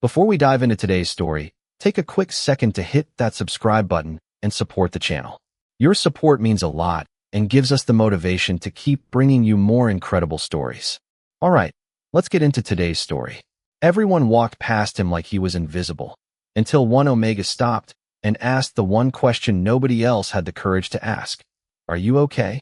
Before we dive into today's story, take a quick second to hit that subscribe button and support the channel. Your support means a lot and gives us the motivation to keep bringing you more incredible stories. All right, let's get into today's story. Everyone walked past him like he was invisible, until one Omega stopped and asked the one question nobody else had the courage to ask. Are you okay?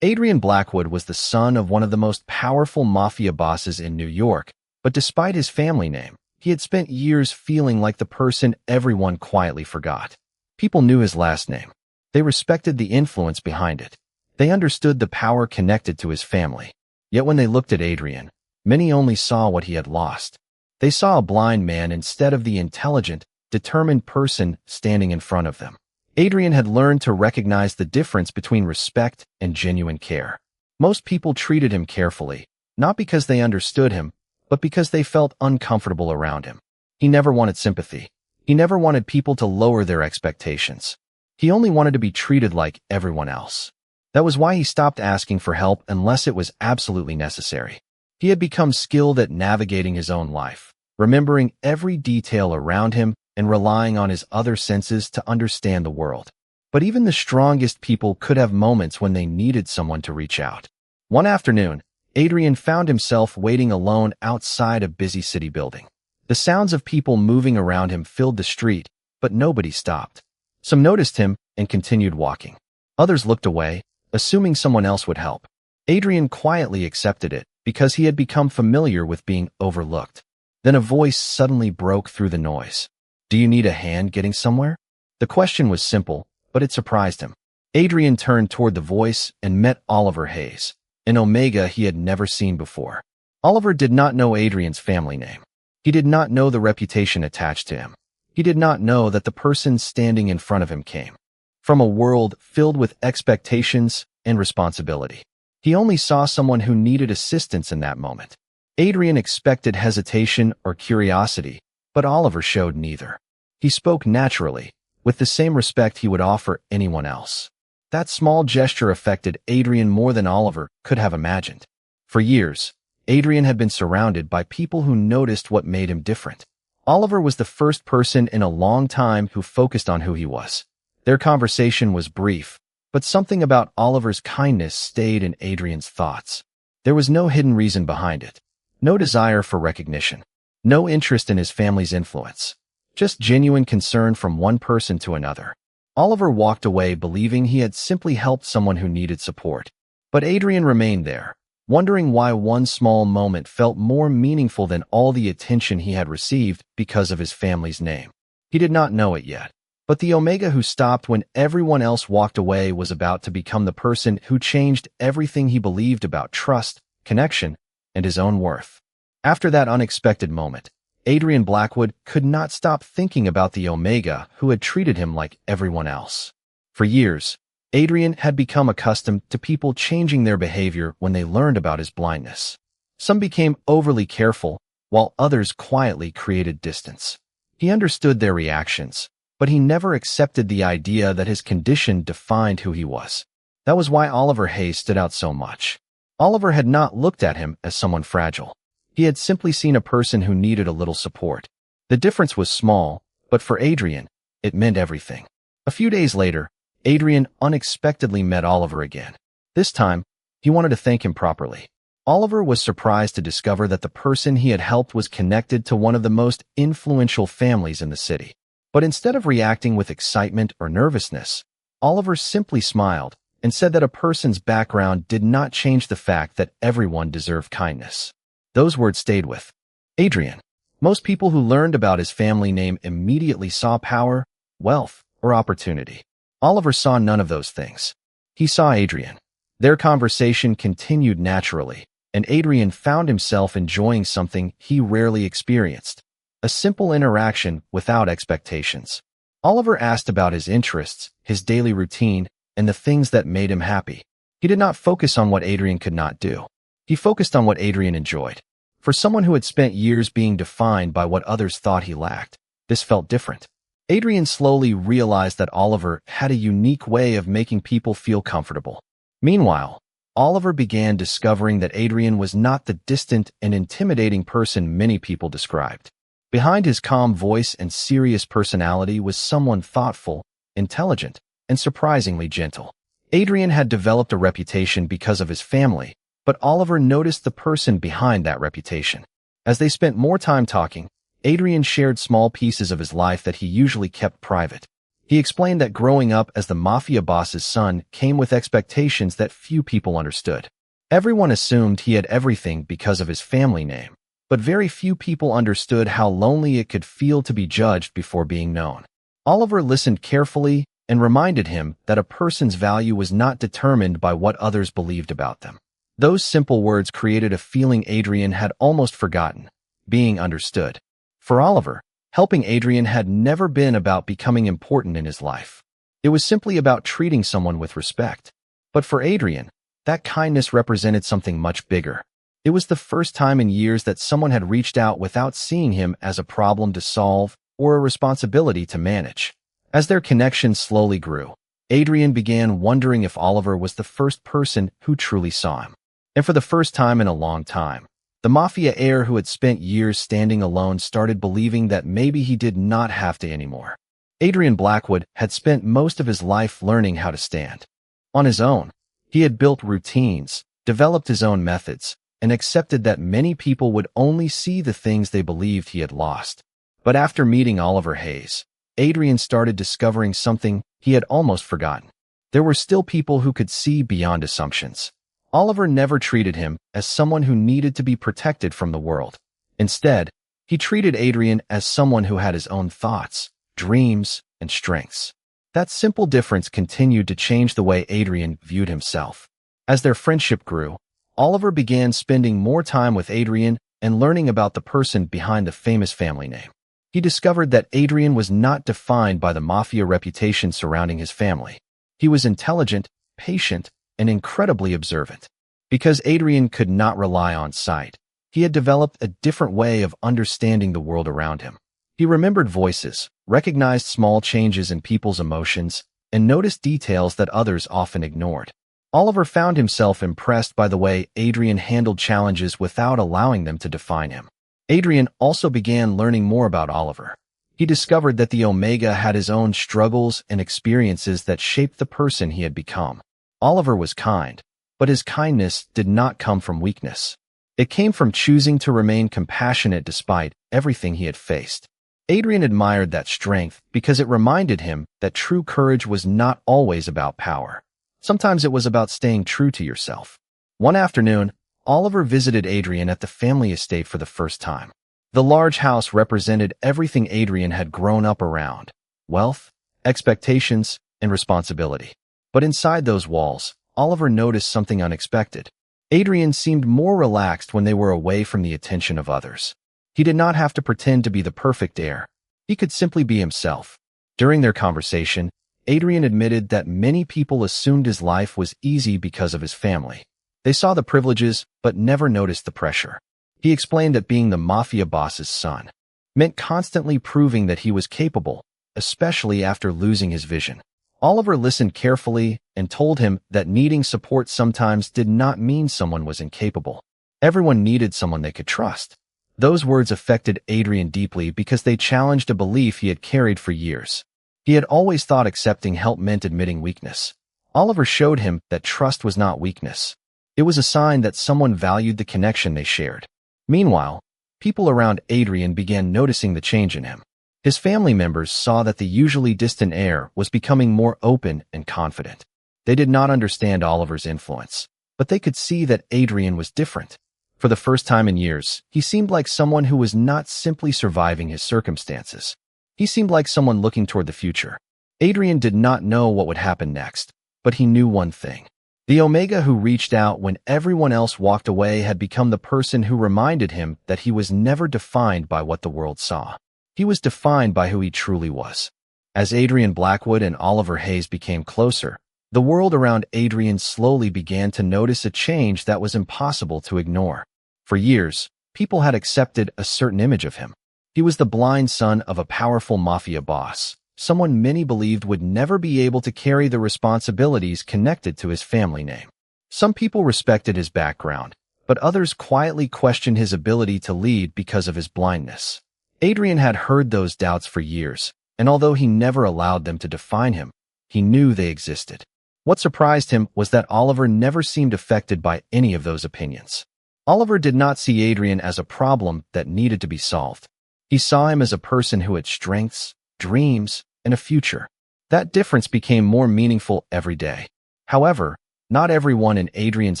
Adrian Blackwood was the son of one of the most powerful mafia bosses in New York, but despite his family name, he had spent years feeling like the person everyone quietly forgot. People knew his last name. They respected the influence behind it. They understood the power connected to his family. Yet when they looked at Adrian, many only saw what he had lost. They saw a blind man instead of the intelligent, determined person standing in front of them. Adrian had learned to recognize the difference between respect and genuine care. Most people treated him carefully, not because they understood him, but because they felt uncomfortable around him. He never wanted sympathy. He never wanted people to lower their expectations. He only wanted to be treated like everyone else. That was why he stopped asking for help unless it was absolutely necessary. He had become skilled at navigating his own life, remembering every detail around him and relying on his other senses to understand the world. But even the strongest people could have moments when they needed someone to reach out. One afternoon, Adrian found himself waiting alone outside a busy city building. The sounds of people moving around him filled the street, but nobody stopped. Some noticed him and continued walking. Others looked away, assuming someone else would help. Adrian quietly accepted it because he had become familiar with being overlooked. Then a voice suddenly broke through the noise. Do you need a hand getting somewhere? The question was simple, but it surprised him. Adrian turned toward the voice and met Oliver Hayes, an Omega he had never seen before. Oliver did not know Adrian's family name. He did not know the reputation attached to him. He did not know that the person standing in front of him came from a world filled with expectations and responsibility. He only saw someone who needed assistance in that moment. Adrian expected hesitation or curiosity, but Oliver showed neither. He spoke naturally, with the same respect he would offer anyone else. That small gesture affected Adrian more than Oliver could have imagined. For years, Adrian had been surrounded by people who noticed what made him different. Oliver was the first person in a long time who focused on who he was. Their conversation was brief, but something about Oliver's kindness stayed in Adrian's thoughts. There was no hidden reason behind it, no desire for recognition, no interest in his family's influence, just genuine concern from one person to another. Oliver walked away believing he had simply helped someone who needed support. But Adrian remained there, wondering why one small moment felt more meaningful than all the attention he had received because of his family's name. He did not know it yet, but the Omega who stopped when everyone else walked away was about to become the person who changed everything he believed about trust, connection, and his own worth. After that unexpected moment, Adrian Blackwood could not stop thinking about the Omega who had treated him like everyone else. For years, Adrian had become accustomed to people changing their behavior when they learned about his blindness. Some became overly careful, while others quietly created distance. He understood their reactions, but he never accepted the idea that his condition defined who he was. That was why Oliver Hayes stood out so much. Oliver had not looked at him as someone fragile. He had simply seen a person who needed a little support. The difference was small, but for Adrian, it meant everything. A few days later, Adrian unexpectedly met Oliver again. This time, he wanted to thank him properly. Oliver was surprised to discover that the person he had helped was connected to one of the most influential families in the city. But instead of reacting with excitement or nervousness, Oliver simply smiled and said that a person's background did not change the fact that everyone deserved kindness. Those words stayed with Adrian. Most people who learned about his family name immediately saw power, wealth, or opportunity. Oliver saw none of those things. He saw Adrian. Their conversation continued naturally, and Adrian found himself enjoying something he rarely experienced: a simple interaction without expectations. Oliver asked about his interests, his daily routine, and the things that made him happy. He did not focus on what Adrian could not do. He focused on what Adrian enjoyed. For someone who had spent years being defined by what others thought he lacked, this felt different. Adrian slowly realized that Oliver had a unique way of making people feel comfortable. Meanwhile, Oliver began discovering that Adrian was not the distant and intimidating person many people described. Behind his calm voice and serious personality was someone thoughtful, intelligent, and surprisingly gentle. Adrian had developed a reputation because of his family, but Oliver noticed the person behind that reputation. As they spent more time talking, Adrian shared small pieces of his life that he usually kept private. He explained that growing up as the Mafia boss's son came with expectations that few people understood. Everyone assumed he had everything because of his family name, but very few people understood how lonely it could feel to be judged before being known. Oliver listened carefully and reminded him that a person's value was not determined by what others believed about them. Those simple words created a feeling Adrian had almost forgotten: being understood. For Oliver, helping Adrian had never been about becoming important in his life. It was simply about treating someone with respect. But for Adrian, that kindness represented something much bigger. It was the first time in years that someone had reached out without seeing him as a problem to solve or a responsibility to manage. As their connection slowly grew, Adrian began wondering if Oliver was the first person who truly saw him. And for the first time in a long time, the Mafia heir who had spent years standing alone started believing that maybe he did not have to anymore. Adrian Blackwood had spent most of his life learning how to stand on his own. He had built routines, developed his own methods, and accepted that many people would only see the things they believed he had lost. But after meeting Oliver Hayes, Adrian started discovering something he had almost forgotten. There were still people who could see beyond assumptions. Oliver never treated him as someone who needed to be protected from the world. Instead, he treated Adrian as someone who had his own thoughts, dreams, and strengths. That simple difference continued to change the way Adrian viewed himself. As their friendship grew, Oliver began spending more time with Adrian and learning about the person behind the famous family name. He discovered that Adrian was not defined by the Mafia reputation surrounding his family. He was intelligent, patient, and incredibly observant. Because Adrian could not rely on sight, he had developed a different way of understanding the world around him. He remembered voices, recognized small changes in people's emotions, and noticed details that others often ignored. Oliver found himself impressed by the way Adrian handled challenges without allowing them to define him. Adrian also began learning more about Oliver. He discovered that the Omega had his own struggles and experiences that shaped the person he had become. Oliver was kind, but his kindness did not come from weakness. It came from choosing to remain compassionate despite everything he had faced. Adrian admired that strength because it reminded him that true courage was not always about power. Sometimes it was about staying true to yourself. One afternoon, Oliver visited Adrian at the family estate for the first time. The large house represented everything Adrian had grown up around: wealth, expectations, and responsibility. But inside those walls, Oliver noticed something unexpected. Adrian seemed more relaxed when they were away from the attention of others. He did not have to pretend to be the perfect heir. He could simply be himself. During their conversation, Adrian admitted that many people assumed his life was easy because of his family. They saw the privileges, but never noticed the pressure. He explained that being the Mafia boss's son meant constantly proving that he was capable, especially after losing his vision. Oliver listened carefully and told him that needing support sometimes did not mean someone was incapable. Everyone needed someone they could trust. Those words affected Adrian deeply because they challenged a belief he had carried for years. He had always thought accepting help meant admitting weakness. Oliver showed him that trust was not weakness. It was a sign that someone valued the connection they shared. Meanwhile, people around Adrian began noticing the change in him. His family members saw that the usually distant heir was becoming more open and confident. They did not understand Oliver's influence, but they could see that Adrian was different. For the first time in years, he seemed like someone who was not simply surviving his circumstances. He seemed like someone looking toward the future. Adrian did not know what would happen next, but he knew one thing. The Omega who reached out when everyone else walked away had become the person who reminded him that he was never defined by what the world saw. He was defined by who he truly was. As Adrian Blackwood and Oliver Hayes became closer, the world around Adrian slowly began to notice a change that was impossible to ignore. For years, people had accepted a certain image of him. He was the blind son of a powerful Mafia boss, someone many believed would never be able to carry the responsibilities connected to his family name. Some people respected his background, but others quietly questioned his ability to lead because of his blindness. Adrian had heard those doubts for years, and although he never allowed them to define him, he knew they existed. What surprised him was that Oliver never seemed affected by any of those opinions. Oliver did not see Adrian as a problem that needed to be solved. He saw him as a person who had strengths, dreams, and a future. That difference became more meaningful every day. However, not everyone in Adrian's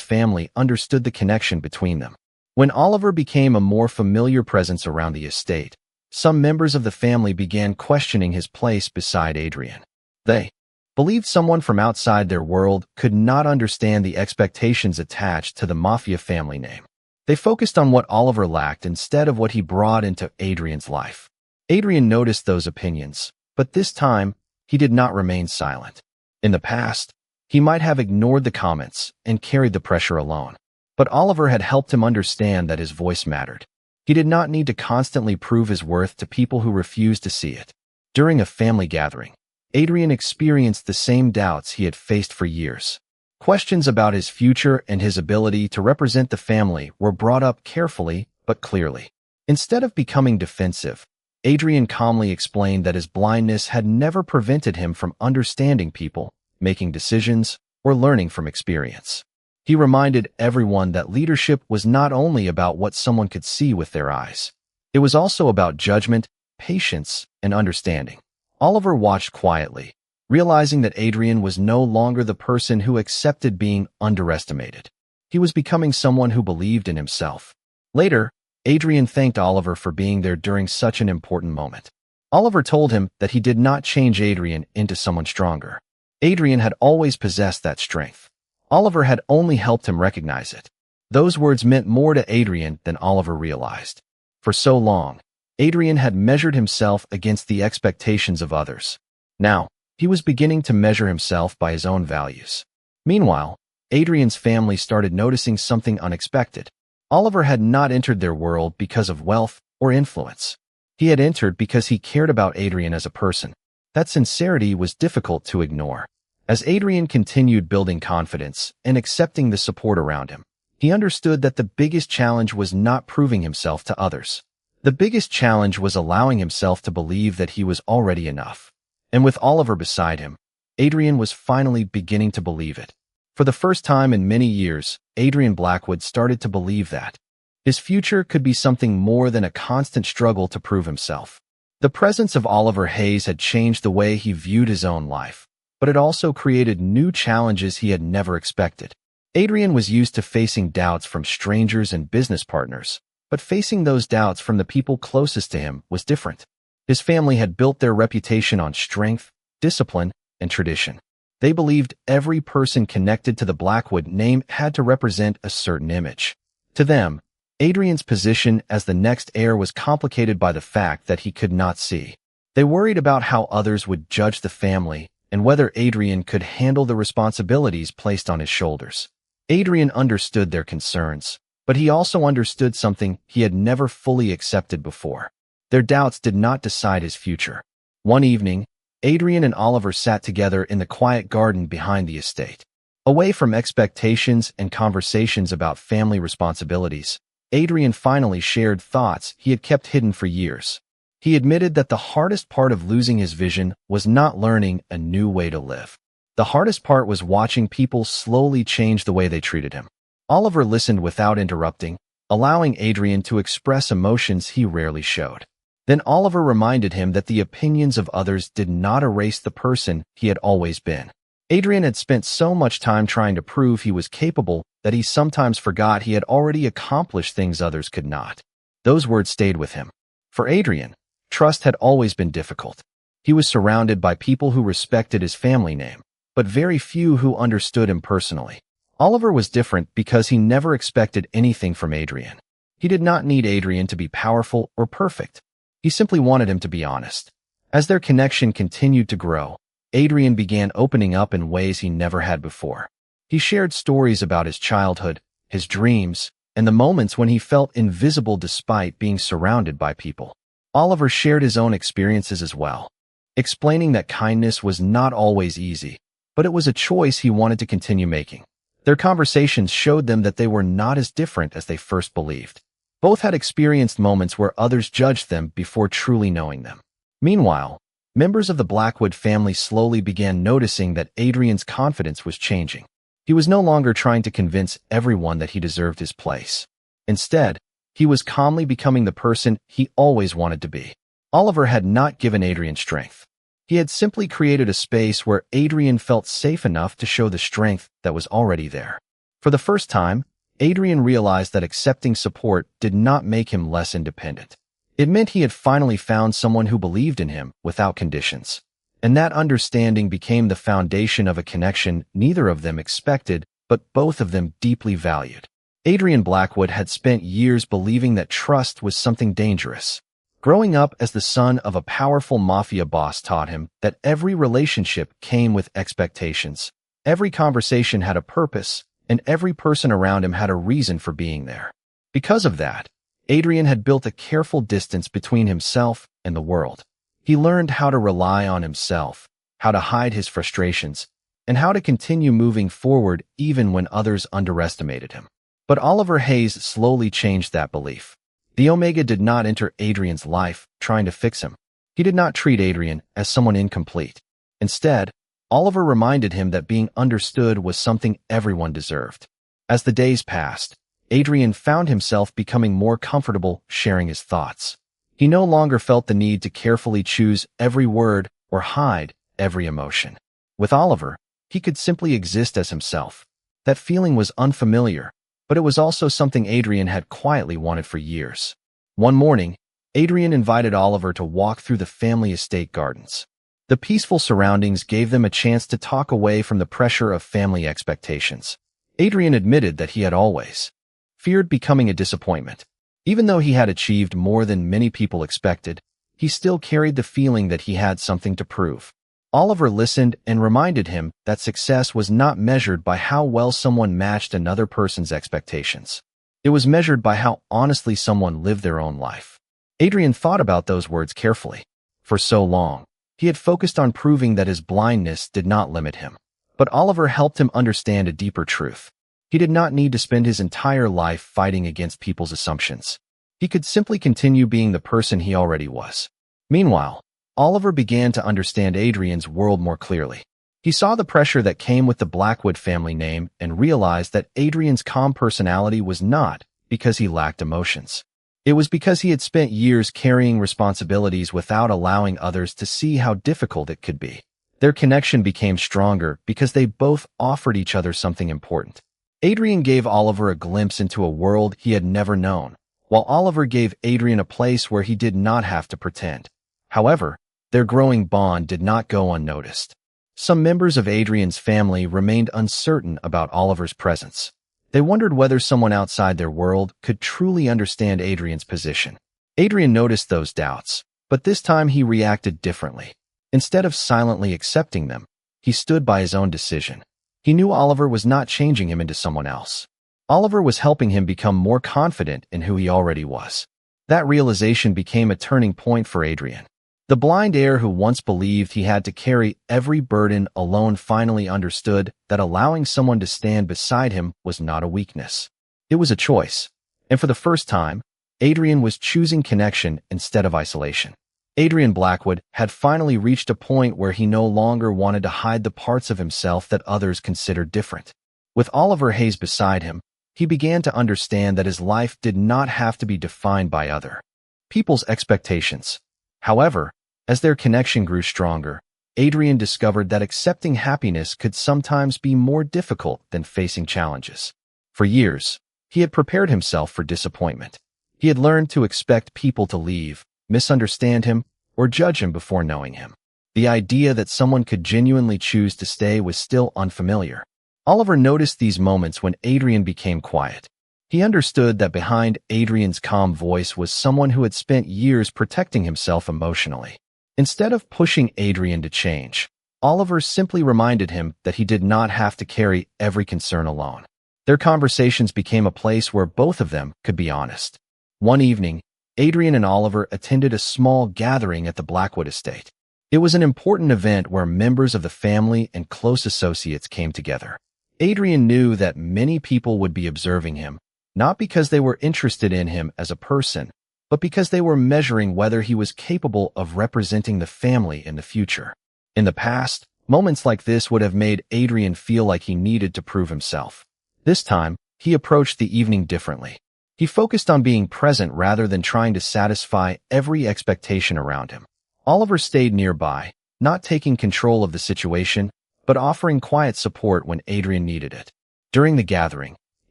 family understood the connection between them. When Oliver became a more familiar presence around the estate, some members of the family began questioning his place beside Adrian. They believed someone from outside their world could not understand the expectations attached to the Mafia family name. They focused on what Oliver lacked instead of what he brought into Adrian's life. Adrian noticed those opinions, but this time, he did not remain silent. In the past, he might have ignored the comments and carried the pressure alone. But Oliver had helped him understand that his voice mattered. He did not need to constantly prove his worth to people who refused to see it. During a family gathering, Adrian experienced the same doubts he had faced for years. Questions about his future and his ability to represent the family were brought up carefully but clearly. Instead of becoming defensive, Adrian calmly explained that his blindness had never prevented him from understanding people, making decisions, or learning from experience. He reminded everyone that leadership was not only about what someone could see with their eyes. It was also about judgment, patience, and understanding. Oliver watched quietly, realizing that Adrian was no longer the person who accepted being underestimated. He was becoming someone who believed in himself. Later, Adrian thanked Oliver for being there during such an important moment. Oliver told him that he did not change Adrian into someone stronger. Adrian had always possessed that strength. Oliver had only helped him recognize it. Those words meant more to Adrian than Oliver realized. For so long, Adrian had measured himself against the expectations of others. Now, he was beginning to measure himself by his own values. Meanwhile, Adrian's family started noticing something unexpected. Oliver had not entered their world because of wealth or influence. He had entered because he cared about Adrian as a person. That sincerity was difficult to ignore. As Adrian continued building confidence and accepting the support around him, he understood that the biggest challenge was not proving himself to others. The biggest challenge was allowing himself to believe that he was already enough. And with Oliver beside him, Adrian was finally beginning to believe it. For the first time in many years, Adrian Blackwood started to believe that his future could be something more than a constant struggle to prove himself. The presence of Oliver Hayes had changed the way he viewed his own life, but it also created new challenges he had never expected. Adrian was used to facing doubts from strangers and business partners, but facing those doubts from the people closest to him was different. His family had built their reputation on strength, discipline, and tradition. They believed every person connected to the Blackwood name had to represent a certain image. To them, Adrian's position as the next heir was complicated by the fact that he could not see. They worried about how others would judge the family and whether Adrian could handle the responsibilities placed on his shoulders. Adrian understood their concerns, but he also understood something he had never fully accepted before. Their doubts did not decide his future. One evening, Adrian and Oliver sat together in the quiet garden behind the estate. Away from expectations and conversations about family responsibilities, Adrian finally shared thoughts he had kept hidden for years. He admitted that the hardest part of losing his vision was not learning a new way to live. The hardest part was watching people slowly change the way they treated him. Oliver listened without interrupting, allowing Adrian to express emotions he rarely showed. Then Oliver reminded him that the opinions of others did not erase the person he had always been. Adrian had spent so much time trying to prove he was capable that he sometimes forgot he had already accomplished things others could not. Those words stayed with him. For Adrian, trust had always been difficult. He was surrounded by people who respected his family name, but very few who understood him personally. Oliver was different because he never expected anything from Adrian. He did not need Adrian to be powerful or perfect. He simply wanted him to be honest. As their connection continued to grow, Adrian began opening up in ways he never had before. He shared stories about his childhood, his dreams, and the moments when he felt invisible despite being surrounded by people. Oliver shared his own experiences as well, explaining that kindness was not always easy, but it was a choice he wanted to continue making. Their conversations showed them that they were not as different as they first believed. Both had experienced moments where others judged them before truly knowing them. Meanwhile, members of the Blackwood family slowly began noticing that Adrian's confidence was changing. He was no longer trying to convince everyone that he deserved his place. Instead, he was calmly becoming the person he always wanted to be. Oliver had not given Adrian strength. He had simply created a space where Adrian felt safe enough to show the strength that was already there. For the first time, Adrian realized that accepting support did not make him less independent. It meant he had finally found someone who believed in him without conditions. And that understanding became the foundation of a connection neither of them expected, but both of them deeply valued. Adrian Blackwood had spent years believing that trust was something dangerous. Growing up as the son of a powerful mafia boss taught him that every relationship came with expectations. Every conversation had a purpose, and every person around him had a reason for being there. Because of that, Adrian had built a careful distance between himself and the world. He learned how to rely on himself, how to hide his frustrations, and how to continue moving forward even when others underestimated him. But Oliver Hayes slowly changed that belief. The Omega did not enter Adrian's life trying to fix him. He did not treat Adrian as someone incomplete. Instead, Oliver reminded him that being understood was something everyone deserved. As the days passed, Adrian found himself becoming more comfortable sharing his thoughts. He no longer felt the need to carefully choose every word or hide every emotion. With Oliver, he could simply exist as himself. That feeling was unfamiliar, but it was also something Adrian had quietly wanted for years. One morning, Adrian invited Oliver to walk through the family estate gardens. The peaceful surroundings gave them a chance to talk away from the pressure of family expectations. Adrian admitted that he had always feared becoming a disappointment. Even though he had achieved more than many people expected, he still carried the feeling that he had something to prove. Oliver listened and reminded him that success was not measured by how well someone matched another person's expectations. It was measured by how honestly someone lived their own life. Adrian thought about those words carefully. For so long, he had focused on proving that his blindness did not limit him. But Oliver helped him understand a deeper truth. He did not need to spend his entire life fighting against people's assumptions. He could simply continue being the person he already was. Meanwhile, Oliver began to understand Adrian's world more clearly. He saw the pressure that came with the Blackwood family name and realized that Adrian's calm personality was not because he lacked emotions. It was because he had spent years carrying responsibilities without allowing others to see how difficult it could be. Their connection became stronger because they both offered each other something important. Adrian gave Oliver a glimpse into a world he had never known, while Oliver gave Adrian a place where he did not have to pretend. However, their growing bond did not go unnoticed. Some members of Adrian's family remained uncertain about Oliver's presence. They wondered whether someone outside their world could truly understand Adrian's position. Adrian noticed those doubts, but this time he reacted differently. Instead of silently accepting them, he stood by his own decision. He knew Oliver was not changing him into someone else. Oliver was helping him become more confident in who he already was. That realization became a turning point for Adrian. The blind heir who once believed he had to carry every burden alone finally understood that allowing someone to stand beside him was not a weakness. It was a choice. And for the first time, Adrian was choosing connection instead of isolation. Adrian Blackwood had finally reached a point where he no longer wanted to hide the parts of himself that others considered different. With Oliver Hayes beside him, he began to understand that his life did not have to be defined by other people's expectations. However, as their connection grew stronger, Adrian discovered that accepting happiness could sometimes be more difficult than facing challenges. For years, he had prepared himself for disappointment. He had learned to expect people to leave, misunderstand him, or judge him before knowing him. The idea that someone could genuinely choose to stay was still unfamiliar. Oliver noticed these moments when Adrian became quiet. He understood that behind Adrian's calm voice was someone who had spent years protecting himself emotionally. Instead of pushing Adrian to change, Oliver simply reminded him that he did not have to carry every concern alone. Their conversations became a place where both of them could be honest. One evening, Adrian and Oliver attended a small gathering at the Blackwood estate. It was an important event where members of the family and close associates came together. Adrian knew that many people would be observing him, not because they were interested in him as a person, but because they were measuring whether he was capable of representing the family in the future. In the past, moments like this would have made Adrian feel like he needed to prove himself. This time, he approached the evening differently. He focused on being present rather than trying to satisfy every expectation around him. Oliver stayed nearby, not taking control of the situation, but offering quiet support when Adrian needed it. During the gathering,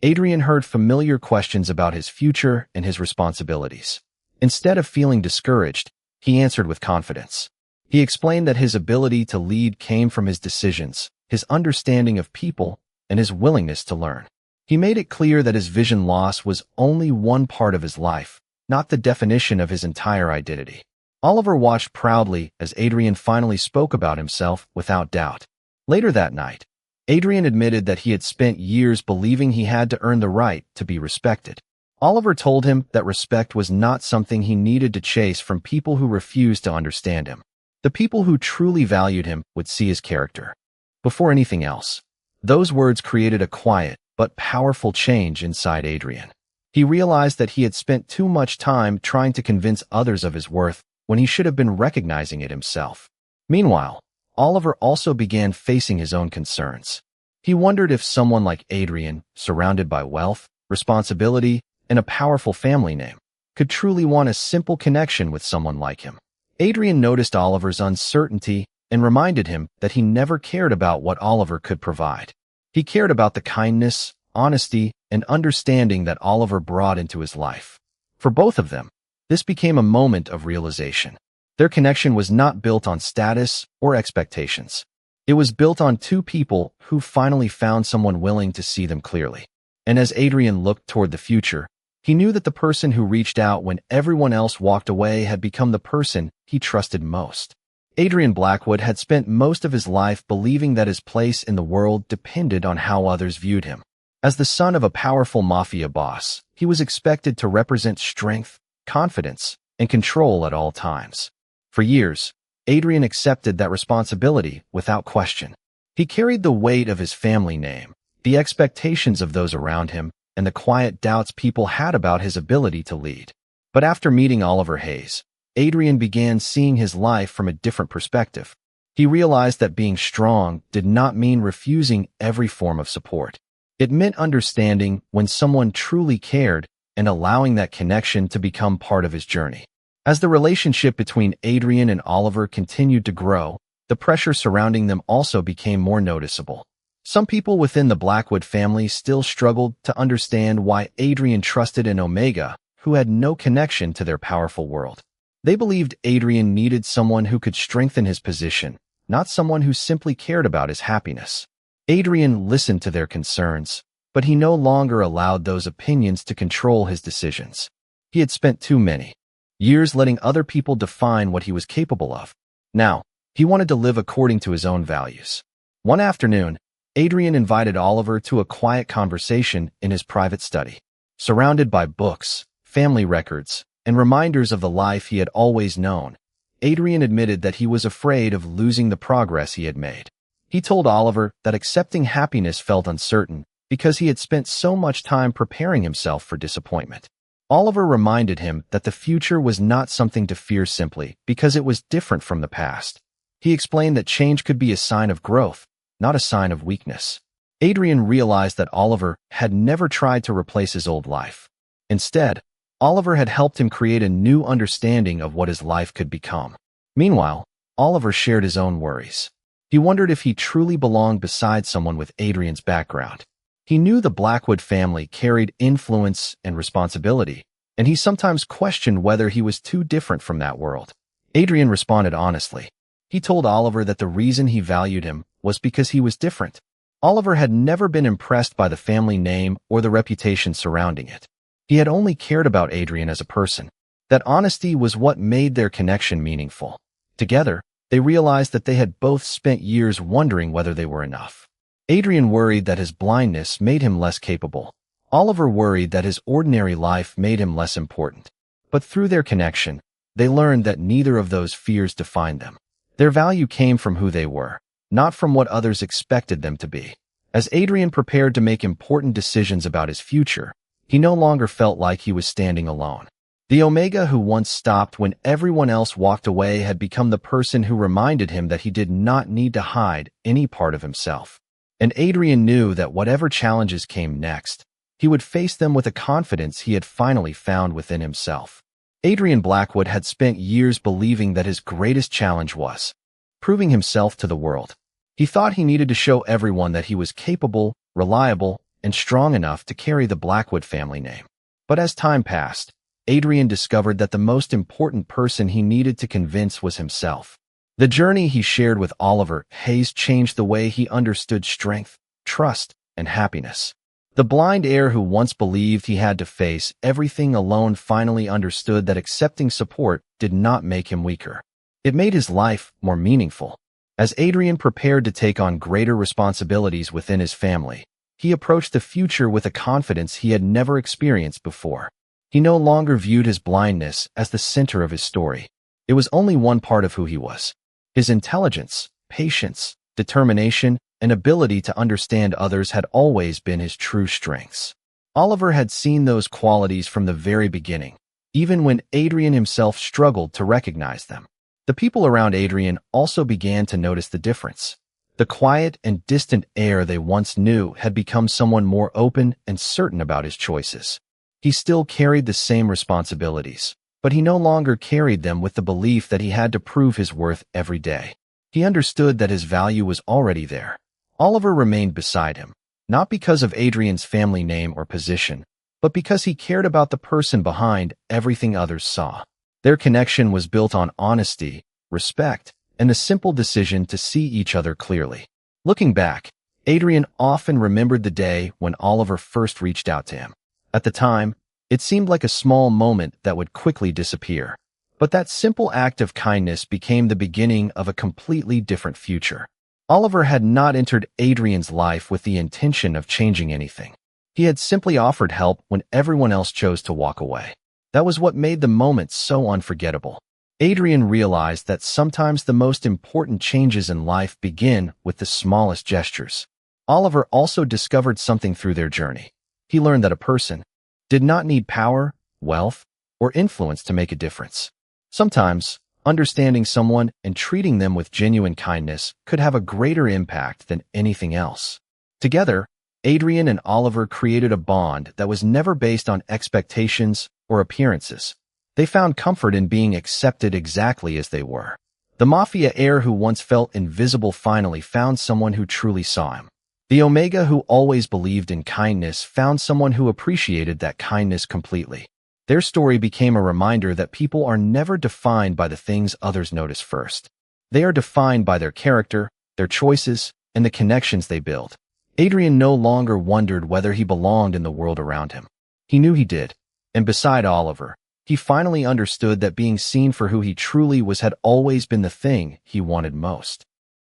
Adrian heard familiar questions about his future and his responsibilities. Instead of feeling discouraged, he answered with confidence. He explained that his ability to lead came from his decisions, his understanding of people, and his willingness to learn. He made it clear that his vision loss was only one part of his life, not the definition of his entire identity. Oliver watched proudly as Adrian finally spoke about himself without doubt. Later that night, Adrian admitted that he had spent years believing he had to earn the right to be respected. Oliver told him that respect was not something he needed to chase from people who refused to understand him. The people who truly valued him would see his character. Before anything else, those words created a quiet but powerful change inside Adrian. He realized that he had spent too much time trying to convince others of his worth when he should have been recognizing it himself. Meanwhile, Oliver also began facing his own concerns. He wondered if someone like Adrian, surrounded by wealth, responsibility, and a powerful family name, could truly want a simple connection with someone like him. Adrian noticed Oliver's uncertainty and reminded him that he never cared about what Oliver could provide. He cared about the kindness, honesty, and understanding that Oliver brought into his life. For both of them, this became a moment of realization. Their connection was not built on status or expectations. It was built on two people who finally found someone willing to see them clearly. And as Adrian looked toward the future, he knew that the person who reached out when everyone else walked away had become the person he trusted most. Adrian Blackwood had spent most of his life believing that his place in the world depended on how others viewed him. As the son of a powerful Mafia boss, he was expected to represent strength, confidence, and control at all times. For years, Adrian accepted that responsibility without question. He carried the weight of his family name, the expectations of those around him, and the quiet doubts people had about his ability to lead. But after meeting Oliver Hayes, Adrian began seeing his life from a different perspective. He realized that being strong did not mean refusing every form of support. It meant understanding when someone truly cared and allowing that connection to become part of his journey. As the relationship between Adrian and Oliver continued to grow, the pressure surrounding them also became more noticeable. Some people within the Blackwood family still struggled to understand why Adrian trusted an Omega who had no connection to their powerful world. They believed Adrian needed someone who could strengthen his position, not someone who simply cared about his happiness. Adrian listened to their concerns, but he no longer allowed those opinions to control his decisions. He had spent too many years letting other people define what he was capable of. Now, he wanted to live according to his own values. One afternoon, Adrian invited Oliver to a quiet conversation in his private study. Surrounded by books, family records, and reminders of the life he had always known, Adrian admitted that he was afraid of losing the progress he had made. He told Oliver that accepting happiness felt uncertain because he had spent so much time preparing himself for disappointment. Oliver reminded him that the future was not something to fear simply because it was different from the past. He explained that change could be a sign of growth, not a sign of weakness. Adrian realized that Oliver had never tried to replace his old life. Instead, Oliver had helped him create a new understanding of what his life could become. Meanwhile, Oliver shared his own worries. He wondered if he truly belonged beside someone with Adrian's background. He knew the Blackwood family carried influence and responsibility, and he sometimes questioned whether he was too different from that world. Adrian responded honestly. He told Oliver that the reason he valued him was because he was different. Oliver had never been impressed by the family name or the reputation surrounding it. He had only cared about Adrian as a person. That honesty was what made their connection meaningful. Together, they realized that they had both spent years wondering whether they were enough. Adrian worried that his blindness made him less capable. Oliver worried that his ordinary life made him less important. But through their connection, they learned that neither of those fears defined them. Their value came from who they were, not from what others expected them to be. As Adrian prepared to make important decisions about his future, He no longer felt like he was standing alone. The Omega who once stopped when everyone else walked away had become the person who reminded him that he did not need to hide any part of himself. And Adrian knew that whatever challenges came next, he would face them with a confidence he had finally found within himself. Adrian Blackwood had spent years believing that his greatest challenge was proving himself to the world. He thought he needed to show everyone that he was capable, reliable, and strong enough to carry the Blackwood family name. But as time passed, Adrian discovered that the most important person he needed to convince was himself. The journey he shared with Oliver Hayes changed the way he understood strength, trust, and happiness. The blind heir who once believed he had to face everything alone finally understood that accepting support did not make him weaker. It made his life more meaningful. As Adrian prepared to take on greater responsibilities within his family, he approached the future with a confidence he had never experienced before. He no longer viewed his blindness as the center of his story. It was only one part of who he was. His intelligence, patience, determination, and ability to understand others had always been his true strengths. Oliver had seen those qualities from the very beginning, even when Adrian himself struggled to recognize them. The people around Adrian also began to notice the difference. The quiet and distant heir they once knew had become someone more open and certain about his choices. He still carried the same responsibilities, but he no longer carried them with the belief that he had to prove his worth every day. He understood that his value was already there. Oliver remained beside him, not because of Adrian's family name or position, but because he cared about the person behind everything others saw. Their connection was built on honesty, respect, and the simple decision to see each other clearly. Looking back, Adrian often remembered the day when Oliver first reached out to him. At the time, it seemed like a small moment that would quickly disappear. But that simple act of kindness became the beginning of a completely different future. Oliver had not entered Adrian's life with the intention of changing anything. He had simply offered help when everyone else chose to walk away. That was what made the moment so unforgettable. Adrian realized that sometimes the most important changes in life begin with the smallest gestures. Oliver also discovered something through their journey. He learned that a person did not need power, wealth, or influence to make a difference. Sometimes, understanding someone and treating them with genuine kindness could have a greater impact than anything else. Together, Adrian and Oliver created a bond that was never based on expectations or appearances. They found comfort in being accepted exactly as they were. The Mafia heir who once felt invisible finally found someone who truly saw him. The Omega who always believed in kindness found someone who appreciated that kindness completely. Their story became a reminder that people are never defined by the things others notice first. They are defined by their character, their choices, and the connections they build. Adrian no longer wondered whether he belonged in the world around him. He knew he did. And beside Oliver, he finally understood that being seen for who he truly was had always been the thing he wanted most.